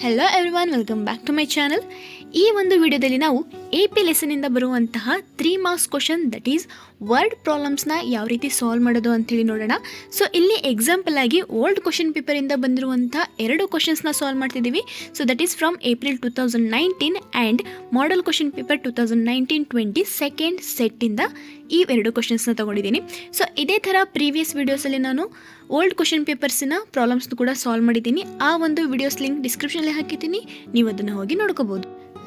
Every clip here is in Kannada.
Hello everyone, welcome back to my channel. ಈ ಒಂದು ವಿಡಿಯೋದಲ್ಲಿ ನಾವು AP ಲೆಸನಿಂದ ಬರುವಂತಹ 3 marks question, that is word ಪ್ರಾಬ್ಲಮ್ಸ್ನ ಯಾವ ರೀತಿ ಸಾಲ್ವ್ ಮಾಡೋದು ಅಂತೇಳಿ ನೋಡೋಣ. ಸೊ ಇಲ್ಲಿ ಎಕ್ಸಾಂಪಲ್ ಆಗಿ ಓಲ್ಡ್ ಕ್ವಶನ್ ಪೇಪರಿಂದ ಬಂದಿರುವಂಥ 2 ಕ್ವಶನ್ಸ್ನ ಸಾಲ್ವ್ ಮಾಡ್ತಿದ್ದೀವಿ. So that is from April 2019 and model question paper 2019-20 second ಸೆಟ್ಟಿಂದ ಈ 2 ಕ್ವಶನ್ಸ್ನ ತೊಗೊಂಡಿದ್ದೀನಿ. ಸೊ ಇದೇ ಥರ ಪ್ರೀವಿಯಸ್ ವೀಡಿಯೋಸಲ್ಲಿ ನಾನು ಓಲ್ಡ್ ಕ್ವಶನ್ ಪೇಪರ್ಸಿನ ಪ್ರಾಬ್ಲಮ್ಸ್ನು ಕೂಡ ಸಾಲ್ವ್ ಮಾಡಿದ್ದೀನಿ. ಆ ಒಂದು ವಿಡಿಯೋಸ್ ಲಿಂಕ್ ಡಿಸ್ಕ್ರಿಪ್ಷನಲ್ಲಿ ಹಾಕಿದ್ದೀನಿ, ನೀವು ಅದನ್ನು ಹೋಗಿ ನೋಡ್ಕೋಬೋದು.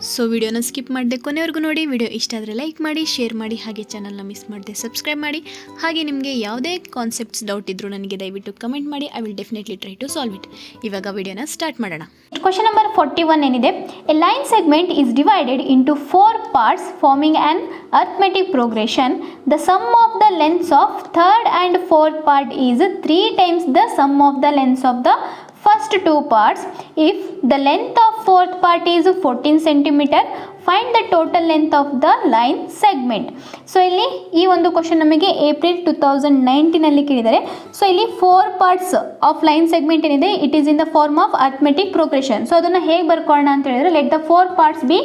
ಸೊ ವಿಡಿಯೋನ ಸ್ಕಿಪ್ ಮಾಡದೆ ಕೊನೆವರೆಗೂ ನೋಡಿ. ವಿಡಿಯೋ ಇಷ್ಟ ಆದರೆ ಲೈಕ್ ಮಾಡಿ, ಶೇರ್ ಮಾಡಿ, ಹಾಗೆ ಚಾನಲ್ನ ಮಿಸ್ ಮಾಡದೆ ಸಬ್ಸ್ಕ್ರೈಬ್ ಮಾಡಿ. ಹಾಗೆ ನಿಮಗೆ ಯಾವುದೇ ಕಾನ್ಸೆಪ್ಟ್ಸ್ ಡೌಟ್ ಇದ್ದರೂ ನನಗೆ ದಯವಿಟ್ಟು ಕಮೆಂಟ್ ಮಾಡಿ. I will definitely try to solve it. ಇವಾಗ ವಿಡಿಯೋನ ಸ್ಟಾರ್ಟ್ ಮಾಡೋಣ. ಕ್ವಶನ್ ನಂಬರ್ 41 ಏನಿದೆ, a line segment is divided into 4 parts forming an arithmetic progression. The sum of the lengths of third and fourth part is 3 times the sum of the lengths of the first 2 parts. If the length of fourth part is 14 cm, find the total length of the line segment. So ಇಲ್ಲಿ ಈ ಒಂದು ಕ್ವಶನ್ ನಮಗೆ ಏಪ್ರಿಲ್ 2019 ಕೇಳಿದ್ದಾರೆ. ಸೊ ಇಲ್ಲಿ 4 ಪಾರ್ಟ್ಸ್ ಆಫ್ ಲೈನ್ ಸೆಗ್ಮೆಂಟ್ ಏನಿದೆ, it is in the form of arithmetic progression. So ಅದನ್ನು ಹೇಗೆ ಬರ್ಕೊಳ್ಳೋಣ ಅಂತ ಹೇಳಿದ್ರೆ, let the 4 parts be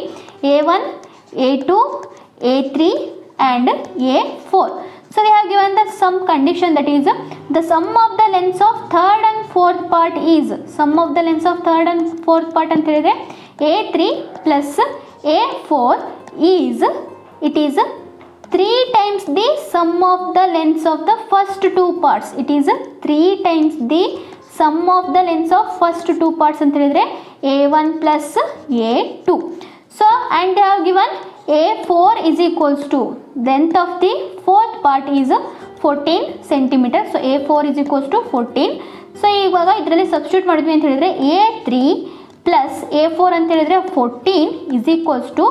A1, A2, A3 and A4. So they have given the some condition, that is the sum of the lengths of third and fourth part is, sum of the lengths of third and fourth part ಅಂತ ಹೇಳಿದ್ರೆ A3 plus A4 is, it is 3 times the sum of the lengths of the first 2 parts. It is 3 times the sum of the lengths of first 2 parts ಅಂತ ಹೇಳಿದ್ರೆ A1 plus A2. So and they have given A4 is equals to length of the fourth part is 14 cm. So A4 is equals to 14. So ಇವಾಗ ಇದರಲ್ಲಿ ಸಬ್ಸ್ಟಿಟ್ಯೂಟ್ ಮಾಡಿದ್ವಿ ಅಂತ ಹೇಳಿದ್ರೆ A3 ಪ್ಲಸ್ A4 ಅಂತ ಹೇಳಿದ್ರೆ 14 is equals to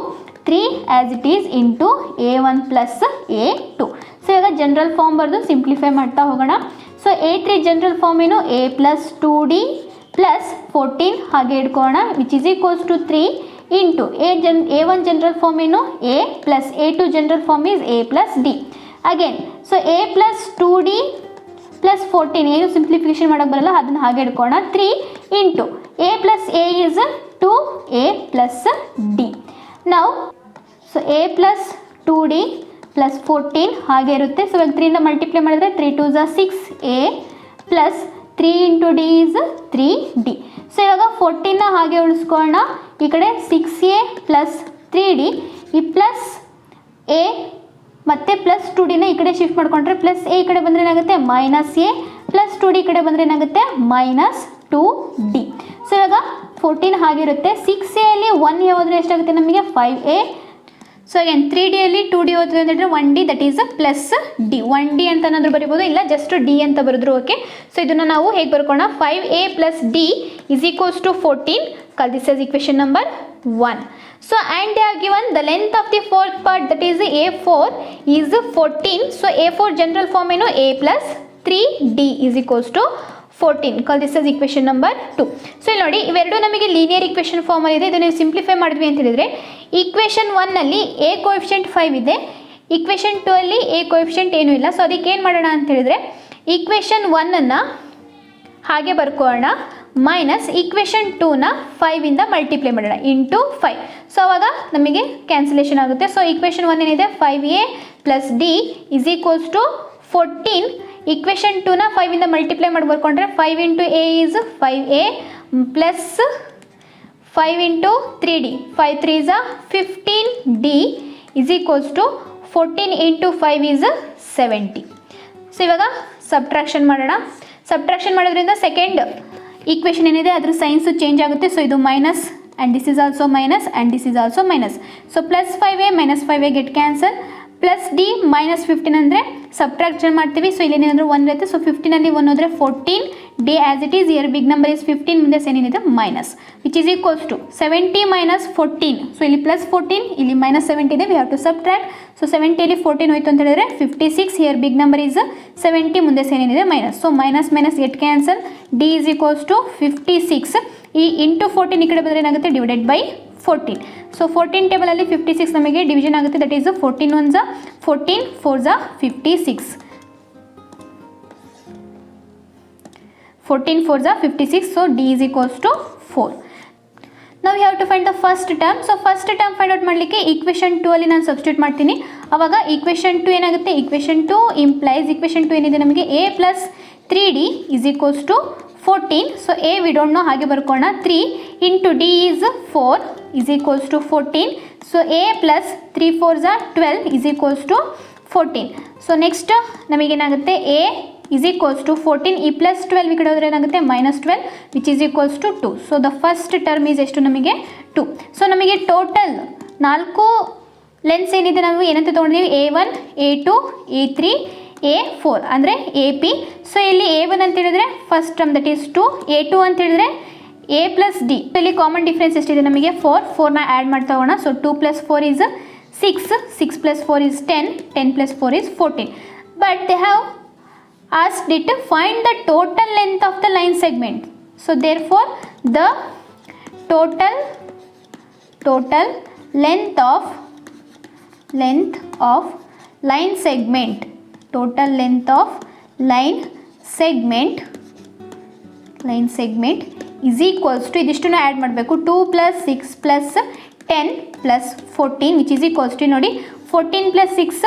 3 as it is into A1 plus A2. So ಇವಾಗ ಜನರಲ್ ಫಾರ್ಮ್ ಬರೆದು ಸಿಂಪ್ಲಿಫೈ ಮಾಡ್ತಾ ಹೋಗೋಣ. ಸೊ A3 ಜನರಲ್ ಫಾರ್ಮ್ ಏನು, A plus 2D plus 14 ಹಾಗೆ ಇಟ್ಕೊಳ್ಳೋಣ, which is equals to 3 into A1 general form ಏನು A plus A2 general form is A plus D. Again, so A plus 2D plus 14 ಏನು ಸಿಂಪ್ಲಿಫಿಕೇಶನ್ ಮಾಡೋಕ್ಕೆ ಬರಲ್ಲ, ಅದನ್ನು ಹಾಗೆ ಇಟ್ಕೊಳ್ಳೋಣ. 3 into A plus A is 2A plus D. Now, so A plus 2D plus 14 ಹಾಗೆ ಇರುತ್ತೆ. ಸೊ ಇವಾಗ 3 ಇಂದ ಮಲ್ಟಿಪ್ಲೈ ಮಾಡಿದ್ರೆ 3 2s are 6A plus 3 into D is 3D. So ಇವಾಗ 14ನ ಹಾಗೆ ಉಳಿಸ್ಕೊಳ್ಳೋಣ. ಈ ಕಡೆ 6A ಪ್ಲಸ್ 3D, ಈ ಪ್ಲಸ್ ಎ ಮತ್ತು ಪ್ಲಸ್ 2Dನ ಈ ಕಡೆ ಶಿಫ್ಟ್ ಮಾಡ್ಕೊಂಡ್ರೆ ಪ್ಲಸ್ ಎ ಈ ಕಡೆ ಬಂದರೆ ಏನಾಗುತ್ತೆ ಮೈನಸ್ ಎ, ಪ್ಲಸ್ 2D ಈ ಕಡೆ ಬಂದರೆ ಏನಾಗುತ್ತೆ ಮೈನಸ್ 2D. ಸೊ ಇವಾಗ 14 ಹಾಗಿರುತ್ತೆ. 6Aಯಲ್ಲಿ 1A ಹೋದರೆ ಎಷ್ಟಾಗುತ್ತೆ ನಮಗೆ 5A. ಸೊ ಅಗೇನ್ 3Dಯಲ್ಲಿ 2D ಹೋದ್ರೆ ಅಂದರೆ 1D, that is plus D. 1D ಅಂತ ಏನಾದರೂ ಬರಿಬೋದು, ಇಲ್ಲ ಜಸ್ಟ್ ಡಿ ಅಂತ ಬರೆದ್ರು ಓಕೆ. ಸೊ ಇದನ್ನು ನಾವು ಹೇಗೆ ಬರ್ಕೋಣ, 5A plus D is equals to 14. Call this as equation number 1. So and they have given the length of the fourth part, that is A4 is 14. So A4 general form ಏನು A plus 3D is equals to 14. Call this as equation number 2. So ಇಲ್ಲಿ ನೋಡಿ, ಇವೆರಡು ನಮಗೆ ಲೀನಿಯರ್ ಇಕ್ವೇಷನ್ ಫಾರ್ಮಲ್ಲಿ ಇದೆ. ಇದನ್ನು ಸಿಂಪ್ಲಿಫೈ ಮಾಡಿದ್ವಿ ಅಂತ ಹೇಳಿದ್ರೆ ಇಕ್ವೇಷನ್ 1ನಲ್ಲಿ A ಕೋಎಫಿಷಿಯಂಟ್ 5 ಇದೆ, ಇಕ್ವೇಷನ್ 2 ಅಲ್ಲಿ A ಕೋಎಫಿಷಿಯಂಟ್ ಏನೂ ಇಲ್ಲ. ಸೊ ಅದಕ್ಕೆ ಏನು ಮಾಡೋಣ ಅಂತ ಹೇಳಿದ್ರೆ ಇಕ್ವೇಷನ್ 1ಅನ್ನು ಹಾಗೆ ಬರ್ಕೊಳ್ಳೋಣ, ಮೈನಸ್ ಇಕ್ವೇಷನ್ 2ನ 5ಇಂದ ಮಲ್ಟಿಪ್ಲೈ ಮಾಡೋಣ ಇಂಟು 5. ಸೊ ಅವಾಗ ನಮಗೆ ಕ್ಯಾನ್ಸಲೇಷನ್ ಆಗುತ್ತೆ. ಸೊ ಇಕ್ವೇಷನ್ 1 ಏನಿದೆ 5A plus D is equals to 14. Equation 2ನ 5ಇಂದ ಮಲ್ಟಿಪ್ಲೈ ಮಾಡಿ ಬರ್ಕೊಂಡ್ರೆ 5 into A is 5A plus 5 into 3D, 5 3s are 15D is equals to 14 into 5 is 70. So ಇವಾಗ ಸಬ್ಟ್ರಾಕ್ಷನ್ ಮಾಡೋಣ. ಸಬ್ಟ್ರಾಕ್ಷನ್ ಮಾಡೋದ್ರಿಂದ ಸೆಕೆಂಡ್ ಈಕ್ವೇಷನ್ ಏನಿದೆ ಅದ್ರ ಸೈನ್ಸು ಚೇಂಜ್ ಆಗುತ್ತೆ. ಸೊ ಇದು minus and this is also minus and this is also minus. So plus 5A minus 5A get cancel, plus D minus 15 ಅಂದರೆ ಸಬ್ಟ್ರಾಕ್ಷನ್ ಮಾಡ್ತೀವಿ. ಸೊ ಇಲ್ಲಿ ಏನಾದರೂ 1 ಇರುತ್ತೆ. ಸೊ 15ಅಲ್ಲಿ 1 ಹೋದರೆ 14 D as it is, here big number is 15, ಮುಂದೆ ಏನೇನಿದೆ minus, which is equals to 70 minus 14. So ಇಲ್ಲಿ ಪ್ಲಸ್ 14, ಇಲ್ಲಿ ಮೈನಸ್ 70 ಇದೆ, we have to subtract. So 70ಯಲ್ಲಿ 14 ಹೋಯ್ತು ಅಂತ ಹೇಳಿದ್ರೆ 56, ಇಯರ್ ಬಿಗ್ ನಂಬರ್ ಈಸ್ 70, ಮುಂದೆ ಏನೇನಿದೆ minus. So minus minus get cancel, D is equals to 56. ಈ ಇಂಟು 14 ಈ ಕಡೆ ಬಂದರೆ ಏನಾಗುತ್ತೆ ಡಿವೈಡೆಡ್ ಬೈ 14. ಸೊ 14 ಟೇಬಲಲ್ಲಿ 56 ನಮಗೆ ಡಿವಿಷನ್ ಆಗುತ್ತೆ, that is 14 1s 14 4s 56. 14 4s 56. So D is equals to 4. ನಾವು have to find the first term. So first term find out ಮಾಡಲಿಕ್ಕೆ ಈಕ್ವೇಷನ್ 2 ಅಲ್ಲಿ ನಾನು ಸಬ್ಸ್ಟಿಟ್ಯೂಟ್ ಮಾಡ್ತೀನಿ. ಅವಾಗ ಈಕ್ವೇಷನ್ 2 ಏನಾಗುತ್ತೆ, ಈಕ್ವೇಷನ್ 2 ಇಂಪ್ಲೈಸ್ ಈಕ್ವೇಷನ್ 2 ಏನಿದೆ ನಮಗೆ a plus 3d is equals to 14. So a we don't know, ಹಾಗೆ ಬರ್ಕೋಣ. 3 into d is 4 is equals to 14. So a plus 3 4s are 12 is equals to 14. So next ನಮಗೇನಾಗುತ್ತೆ, a is equals to 14, e plus 12 ಈ ಕಡೆ ಹೋದರೆ ಏನಾಗುತ್ತೆ -12 which is equals to 2. So the first term is ಎಷ್ಟು ನಮಗೆ 2. ಸೊ ನಮಗೆ ಟೋಟಲ್ 4 ಲೆನ್ಸ್ ಏನಿದೆ ನಾವು ಏನಂತ ತೊಗೊಂಡಿದ್ದೀವಿ, A1 A2 A3 A4 ಅಂದರೆ AP. ಸೊ ಇಲ್ಲಿ A1 ಅಂತ ಹೇಳಿದ್ರೆ first term that is 2, A2 ಅಂತ ಹೇಳಿದ್ರೆ A ಪ್ಲಸ್ ಡಿ. ಇಲ್ಲಿ ಕಾಮನ್ ಡಿಫ್ರೆನ್ಸ್ ಎಷ್ಟಿದೆ ನಮಗೆ 4ನ ಆ್ಯಡ್ ಮಾಡ್ತಾ ಹೋಗೋಣ. So 2 + 4 is 6, 6 + 4 is 10, 10 + 4 is 14. But they have asked it to find the total length of the line segment. So therefore the total length of line segment, total length of line segment is equals to, ಇದಿಷ್ಟನ್ನು ಆ್ಯಡ್ ಮಾಡಬೇಕು, 2 + 6 + 10 + 14 which is equals to ನೋಡಿ 14 + 6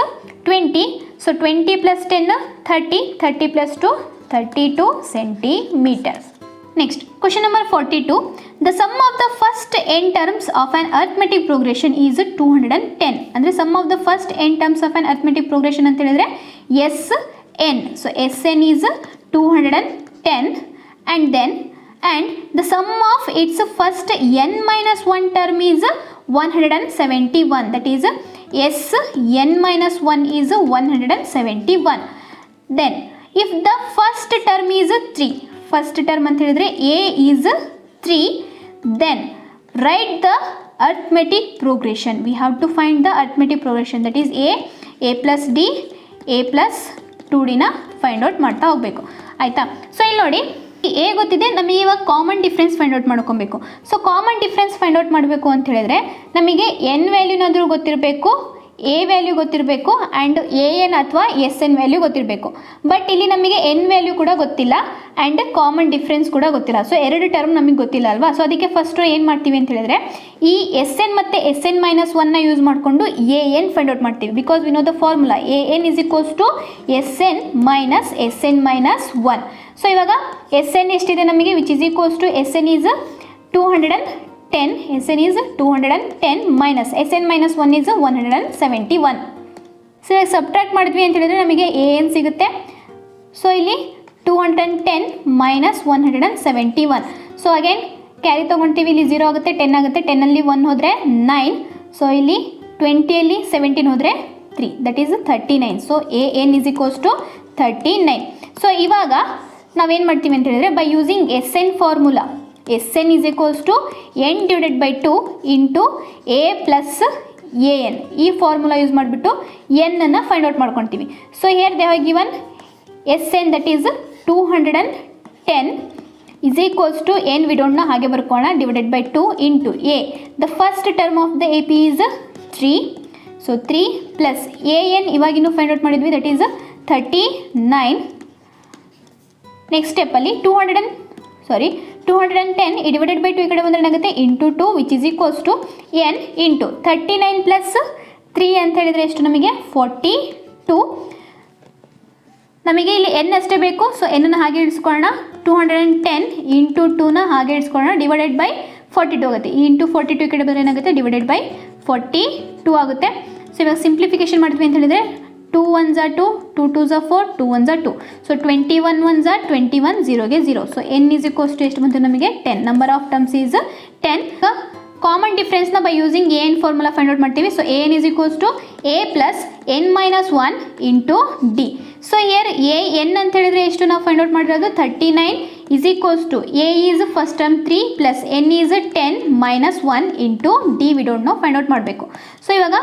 20. So 20 + 10 30, 30 + 2 32 centimeters. Next, question number 42. The sum of the first n terms of an arithmetic progression is 210. ಅಂದರೆ sum of the first n terms of an arithmetic progression ಅಂತ ಹೇಳಿದ್ರೆ Sn. So Sn is 210 and the sum of its first n minus 1 term is 171. That is Sn minus 1 is 171. Then if the first term is 3, first term ಅಂತ ಹೇಳಿದ್ರೆ a is 3, then write the arithmetic progression. We have to find the arithmetic progression, that is a plus d, a plus 2d ನ ಫೈಂಡ್ ಔಟ್ ಮಾಡ್ತಾ ಹೋಗಬೇಕು. ಆಯಿತಾ? ಸೊ ಇಲ್ಲಿ ನೋಡಿ, ಎ ಗೊತ್ತಿದೆ, ನಮಗೆ ಇವಾಗ ಕಾಮನ್ ಡಿಫ್ರೆನ್ಸ್ ಫೈಂಡ್ ಔಟ್ ಮಾಡ್ಕೊಬೇಕು. So common difference find out ಮಾಡಬೇಕು ಅಂತ ಹೇಳಿದ್ರೆ ನಮಗೆ ಎನ್ ವ್ಯಾಲ್ಯೂನಾದರೂ ಗೊತ್ತಿರಬೇಕು, ಎ ವ್ಯಾಲ್ಯೂ ಗೊತ್ತಿರಬೇಕು ಆ್ಯಂಡ್ ಎ ಎನ್ ಅಥವಾ ಎಸ್ ಎನ್ ವ್ಯಾಲ್ಯೂ ಗೊತ್ತಿರಬೇಕು. ಬಟ್ ಇಲ್ಲಿ ನಮಗೆ ಎನ್ ವ್ಯಾಲ್ಯೂ ಕೂಡ ಗೊತ್ತಿಲ್ಲ ಆ್ಯಂಡ್ ಕಾಮನ್ ಡಿಫ್ರೆನ್ಸ್ ಕೂಡ ಗೊತ್ತಿಲ್ಲ. ಸೊ ಎರಡು ಟರ್ಮ್ ನಮಗೆ ಗೊತ್ತಿಲ್ಲ ಅಲ್ವಾ. ಸೊ ಅದಕ್ಕೆ ಫಸ್ಟು ಏನು ಮಾಡ್ತೀವಿ ಅಂತ ಹೇಳಿದ್ರೆ ಈ ಎಸ್ ಎನ್ ಮತ್ತು ಎಸ್ ಎನ್ ಮೈನಸ್ ಒನ್ನ ಯೂಸ್ ಮಾಡಿಕೊಂಡು ಎ ಎನ್ ಫೈಂಡ್ ಔಟ್ ಮಾಡ್ತೀವಿ. Because we know the formula A N is equals to S N minus 1. So ಇವಾಗ ಎಸ್ ಎನ್ ಎಷ್ಟಿದೆ ನಮಗೆ, which is equals to S N is 210, Sn is 210 minus Sn minus 1 is 171. So ಇವಾಗ ಸಬ್ಟ್ರಾಕ್ಟ್ ಮಾಡಿದ್ವಿ ಅಂತ ಹೇಳಿದ್ರೆ ನಮಗೆ an ಸಿಗುತ್ತೆ. ಸೊ ಇಲ್ಲಿ 210 minus 171. ಸೊ ಅಗೇನ್ ಕ್ಯಾರಿ ತೊಗೊಳ್ತೀವಿ, ಇಲ್ಲಿ 0 ಆಗುತ್ತೆ, 10 ಆಗುತ್ತೆ, 10ಅಲ್ಲಿ 1 ಹೋದರೆ 9. ಸೊ ಇಲ್ಲಿ 20ಅಲ್ಲಿ 17 ಹೋದರೆ 3, that is 39. So an is equals to 39. So ಇವಾಗ ನಾವೇನು ಮಾಡ್ತೀವಿ ಅಂತ ಹೇಳಿದ್ರೆ by using Sn formula, Sn is equals to n divided by 2 into a plus an. ಈ ಫಾರ್ಮುಲಾ ಯೂಸ್ ಮಾಡಿಬಿಟ್ಟು n ಅನ್ನು ಫೈಂಡ್ ಔಟ್ ಮಾಡ್ಕೊತೀವಿ. So here they have given Sn that is 210 is equals to n we don't know, ಹಾಗೆ ಬರ್ಕೋಣ, divided by 2 into a. The first term of the AP is 3. So 3 plus an ಇವಾಗಿನೂ ಫೈಂಡ್ ಔಟ್ ಮಾಡಿದ್ವಿ, ದಟ್ ಈಸ್ 39. ನೆಕ್ಸ್ಟ್ ಸ್ಟೆಪ್ಪಲ್ಲಿ 210 ಡಿವೈಡೆಡ್ ಬೈ 2 ಈ ಕಡೆ ಬಂದರೆ ಏನಾಗುತ್ತೆ, into 2 which is equals to n into 39 plus 3 ಅಂತ ಹೇಳಿದರೆ ಎಷ್ಟು ನಮಗೆ 42. ನಮಗೆ ಇಲ್ಲಿ n ಅಷ್ಟೇ ಬೇಕು. ಸೊ n ಹಾಗೆ ಇಡಿಸ್ಕೊಳ್ಳೋಣ, 210 ಇಂಟು 2ನ ಹಾಗೆ ಇಡಿಸ್ಕೊಳ್ಳೋಣ, ಡಿವೈಡೆಡ್ ಬೈ 42 ಆಗುತ್ತೆ. ಈ ಇಂಟು 42 ಈ ಕಡೆ ಬಂದರೆ ಏನಾಗುತ್ತೆ, ಡಿವೈಡೆಡ್ ಬೈ 42 ಆಗುತ್ತೆ. ಸೊ ಇವಾಗ ಸಿಂಪ್ಲಿಫಿಕೇಶನ್ ಮಾಡಿದ್ವಿ ಅಂತ ಹೇಳಿದರೆ 2 1s are 2, 2 2s are 4, 2 1s are 2. So 21 1s are 21, 0ಗೆ 0. So n is equals to ಎಷ್ಟು ಬಂತು ನಮಗೆ 10. Number of terms is 10. Common ಡಿಫ್ರೆನ್ಸ್ನ by using a n formula find out ಮಾಡ್ತೀವಿ. So a n is equals to a plus n minus 1 into d. So here a n ಅಂತ ಹೇಳಿದರೆ ಎಷ್ಟು ನಾವು ಫೈಂಡ್ ಔಟ್ ಮಾಡಿರೋದು 39 is equals to a is first term 3 plus N is 10 minus 1 into D V don't no, find out ಮಾಡಬೇಕು. ಸೊ ಇವಾಗ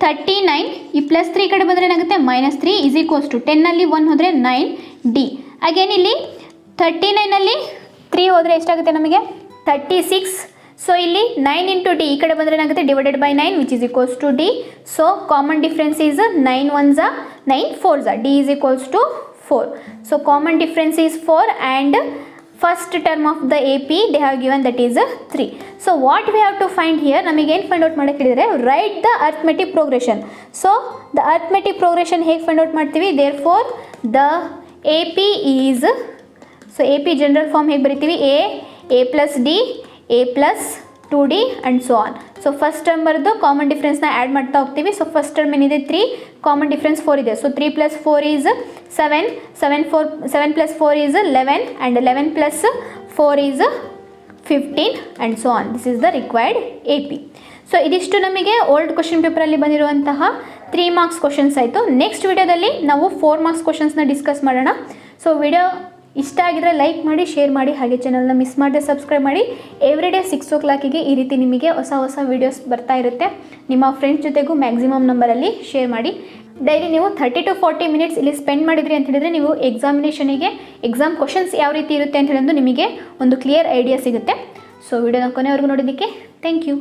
39 ಈ ಪ್ಲಸ್ 3 ಕಡೆ ಬಂದರೆ ಏನಾಗುತ್ತೆ, -3 ಈಸ್ ಈಕ್ವಲ್ಸ್ ಟು 10ಅಲ್ಲಿ 1 ಹೋದರೆ 9 ಡಿ. ಅಗೇನ್ ಇಲ್ಲಿ 39ಅಲ್ಲಿ 3 ಹೋದರೆ ಎಷ್ಟಾಗುತ್ತೆ ನಮಗೆ 36. ಸೊ ಇಲ್ಲಿ 9 ಇಂಟು ಡಿ ಈ ಕಡೆ ಬಂದರೆ ಏನಾಗುತ್ತೆ, divided by 9 which is equals to D. So common difference is 9 1s are 9 4s are, D is equals to 4. So common difference is 4 and first term of the A P they have given that is 3. So what we have to find here, ನಮಗೆ ಏನು ಫೈಂಡ್ ಔಟ್ ಮಾಡೋಕ್ಕೆ ಹೇಳಿದರೆ write the arithmetic progression. So the arithmetic progression ಹೇಗೆ ಫೈಂಡ್ ಔಟ್ ಮಾಡ್ತೀವಿ, there four the A P is, so A P general form ಹೇಗೆ ಬರಿತೀವಿ, a plus d, a plus 2d and so on. So first term ಬರೆದು ಕಾಮನ್ ಡಿಫ್ರೆನ್ಸ್ನ ಆ್ಯಡ್ ಮಾಡ್ತಾ ಹೋಗ್ತೀವಿ. ಸೊ ಫಸ್ಟ್ ಟರ್ಮ್ ಏನಿದೆ 3, ಕಾಮನ್ ಡಿಫ್ರೆನ್ಸ್ 4 ಇದೆ. So 3 + 4 is 7, 7 + 4 is 11 and 11 + 4 is 15 and so on. This is the required A P. So ಇದಿಷ್ಟು ನಮಗೆ ಓಲ್ಡ್ ಕ್ವಶನ್ ಪೇಪರಲ್ಲಿ ಬಂದಿರುವಂತಹ 3 ಮಾರ್ಕ್ಸ್ ಕ್ವಶನ್ಸ್ ಆಯಿತು. ನೆಕ್ಸ್ಟ್ ವಿಡಿಯೋದಲ್ಲಿ ನಾವು 4 ಮಾರ್ಕ್ಸ್ ಕ್ವಶನ್ಸ್ನ ಡಿಸ್ಕಸ್ ಮಾಡೋಣ. ಸೊ ವಿಡಿಯೋ ಇಷ್ಟ ಆಗಿದ್ರೆ ಲೈಕ್ ಮಾಡಿ, ಶೇರ್ ಮಾಡಿ, ಹಾಗೆ ಚಾನಲ್ನ ಮಿಸ್ ಮಾಡದೆ ಸಬ್ಸ್ಕ್ರೈಬ್ ಮಾಡಿ. ಎವ್ರಿಡೇ 6 o'clock ಈ ರೀತಿ ನಿಮಗೆ ಹೊಸ ಹೊಸ ವೀಡಿಯೋಸ್ ಬರ್ತಾ ಇರುತ್ತೆ. ನಿಮ್ಮ ಫ್ರೆಂಡ್ಸ್ ಜೊತೆಗೂ ಮ್ಯಾಕ್ಸಿಮಮ್ ನಂಬರಲ್ಲಿ ಶೇರ್ ಮಾಡಿ. ಡೈಲಿ ನೀವು 30 to 40 ಮಿನಿಟ್ಸ್ ಇಲ್ಲಿ ಸ್ಪೆಂಡ್ ಮಾಡಿದ್ರಿ ಅಂತ ಹೇಳಿದರೆ ನೀವು ಎಕ್ಸಾಮಿನೇಷನಿಗೆ ಎಕ್ಸಾಮ್ ಕ್ವಶನ್ಸ್ ಯಾವ ರೀತಿ ಇರುತ್ತೆ ಅಂತ ಹೇಳೋದು ನಿಮಗೆ ಒಂದು ಕ್ಲಿಯರ್ ಐಡಿಯಾ ಸಿಗುತ್ತೆ. ಸೊ ವಿಡಿಯೋನ ಕೊನೆವರೆಗೂ ನೋಡೋದಕ್ಕೆ ಥ್ಯಾಂಕ್ ಯು.